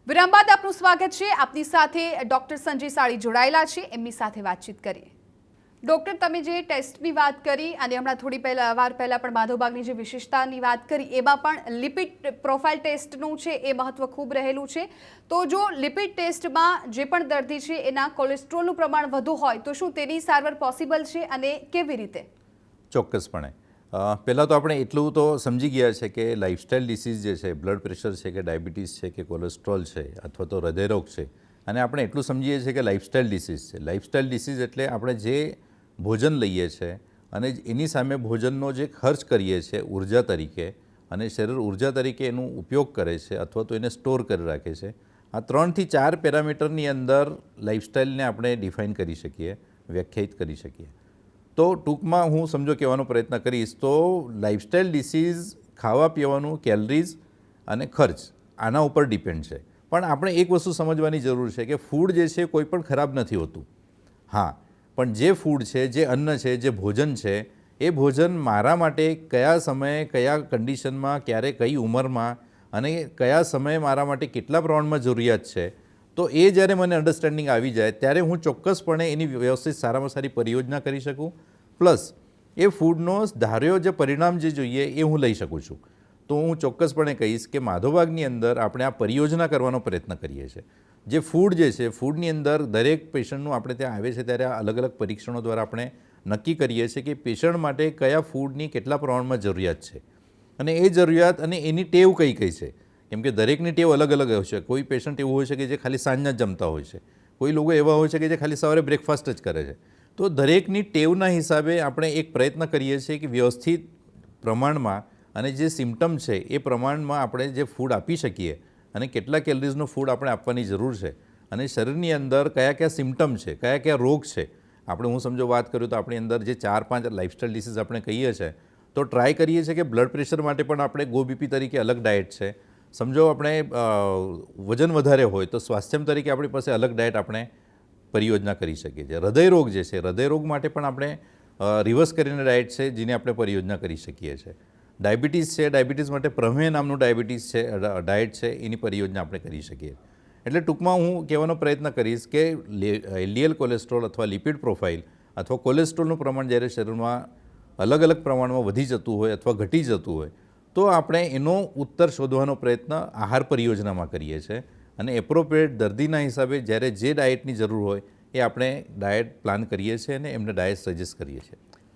વિરામ બાદ આપનું સ્વાગત છે। આપની સાથે ડોક્ટર સંજય સાળી જોડાયેલા છે, એમની સાથે વાતચીત કરીએ। ડોક્ટર, તમે જે ટેસ્ટની વાત કરી અને હમણાં થોડી વાર પહેલા પણ માધવબાગની જે વિશેષતાની વાત કરી, એમાં પણ લિપિડ પ્રોફાઇલ ટેસ્ટનું છે એ મહત્વ ખૂબ રહેલું છે। તો જો લિપિડ ટેસ્ટમાં જે પણ દર્દી છે એના કોલેસ્ટ્રોલનું પ્રમાણ વધુ હોય તો શું તેની સારવાર પોસિબલ છે અને કેવી રીતે? ચોક્કસપણે પહેલાં તો આપણે એટલું તો સમજી ગયા છે કે લાઇફસ્ટાઇલ ડિસીઝ જે છે, બ્લડ પ્રેશર છે કે ડાયાબિટીસ છે કે કોલેસ્ટ્રોલ છે અથવા તો હૃદયરોગ છે, અને આપણે એટલું સમજીએ છીએ કે લાઇફસ્ટાઇલ ડિસીઝ છે। લાઇફસ્ટાઇલ ડિસીઝ એટલે આપણે જે ભોજન લઈએ છીએ અને એની સામે ભોજનનો જે ખર્ચ કરીએ છીએ ઉર્જા તરીકે, અને શરીર ઉર્જા તરીકે એનો ઉપયોગ કરે છે અથવા તો એને સ્ટોર કરી રાખે છે, આ 3 થી 4 પેરામીટરની અંદર લાઇફસ્ટાઇલને આપણે ડિફાઇન કરી શકીએ, વ્યાખ્યાયિત કરી શકીએ। તો ટૂંકમાં હું સમજો કહેવાનો પ્રયત્ન કરીશ તો લાઇફસ્ટાઇલ ડિસીઝ ખાવા પીવાનું, કેલરીઝ અને ખર્ચ આના ઉપર ડિપેન્ડ છે। પણ આપણે એક વસ્તુ સમજવાની જરૂર છે કે ફૂડ જે છે કોઈ પણ ખરાબ નથી હોતું। હા, પણ જે ફૂડ છે, જે અન્ન છે, જે ભોજન છે, એ ભોજન મારા માટે કયા સમયે, કયા કન્ડિશનમાં, ક્યારે, કઈ ઉંમરમાં અને કયા સમયે મારા માટે કેટલા પ્રમાણમાં જરૂરિયાત છે, તો એ જ્યારે મને અન્ડરસ્ટેન્ડિંગ આવી જાય ત્યારે હું ચોક્કસપણે એની વ્યવસ્થિત સારામાં સારી પરિયોજના કરી શકું, પ્લસ એ ફૂડનો ધાર્યો જે પરિણામ જે જોઈએ એ હું લઈ શકું છું। તો હું ચોક્કસપણે કહીશ કે માધવબાગની અંદર આપણે આ પરિયોજના કરવાનો પ્રયત્ન કરીએ છીએ। જે ફૂડ જે છે, ફૂડની અંદર દરેક પેશન્ટનું આપણે ત્યાં આવે છે ત્યારે આ અલગ અલગ પરીક્ષણો દ્વારા આપણે નક્કી કરીએ છીએ કે પેશન્ટ માટે કયા ફૂડની કેટલા પ્રમાણમાં જરૂરિયાત છે અને એ જરૂરિયાત અને એની ટેવ કઈ કઈ છે। કેમ કે દરેકની ટેવ અલગ અલગ હોય છે। કોઈ પેશન્ટ એવું હોય છે કે જે ખાલી સાંજના જ જમતા હોય છે, કોઈ લોકો એવા હોય છે કે જે ખાલી સવારે બ્રેકફાસ્ટ જ કરે છે। તો દરેકની ટેવના હિસાબે આપણે એક પ્રયત્ન કરીએ છીએ કે વ્યવસ્થિત પ્રમાણમાં અને જે સિમ્ટમ છે એ પ્રમાણમાં આપણે જે ફૂડ આપી શકીએ અને કેટલા કેલરીઝનું ફૂડ આપણે આપવાની જરૂર છે અને શરીરની અંદર કયા કયા સિમ્ટમ છે, કયા કયા રોગ છે। આપણે હું સમજો વાત કરું તો આપણી અંદર જે 4-5 લાઇફસ્ટાઇલ ડિસીઝ આપણે કહીએ છીએ તો ટ્રાય કરીએ છીએ કે બ્લડ પ્રેશર માટે પણ આપણે ગો બીપી તરીકે અલગ ડાયટ છે। સમજો આપણે વજન વધારે હોય તો સ્વાસ્થ્યમ તરીકે આપણી પાસે અલગ ડાયટ આપણે પરિયોજના કરી શકીએ છીએ। હૃદયરોગ જે છે, હૃદયરોગ માટે પણ આપણે રિવર્સ કરીને ડાયટ છે જેની આપણે પરિયોજના કરી શકીએ છીએ। ડાયાબિટીસ છે, ડાયાબિટીસ માટે પ્રમેય નામનું ડાયાબિટીસ છે ડાયટ છે, એની પરિયોજના આપણે કરી શકીએ। એટલે ટૂંકમાં હું કહેવાનો પ્રયત્ન કરીશ કે એલડીએલ કોલેસ્ટ્રોલ અથવા લિપિડ પ્રોફાઇલ અથવા કોલેસ્ટ્રોલનું પ્રમાણ જ્યારે શરીરમાં અલગ અલગ પ્રમાણમાં વધી જતું હોય અથવા ઘટી જતું હોય તો આપણે એનો ઉત્તર શોધવાનો પ્રયત્ન આહાર પરિયોજનામાં કરીએ છીએ અને એપ્રોપ્રિએટ દર્દીના હિસાબે જ્યારે જે ડાયટની જરૂર હોય એ આપણે ડાયટ પ્લાન કરીએ છીએ અને એમને ડાયટ સજેસ્ટ કરીએ છીએ।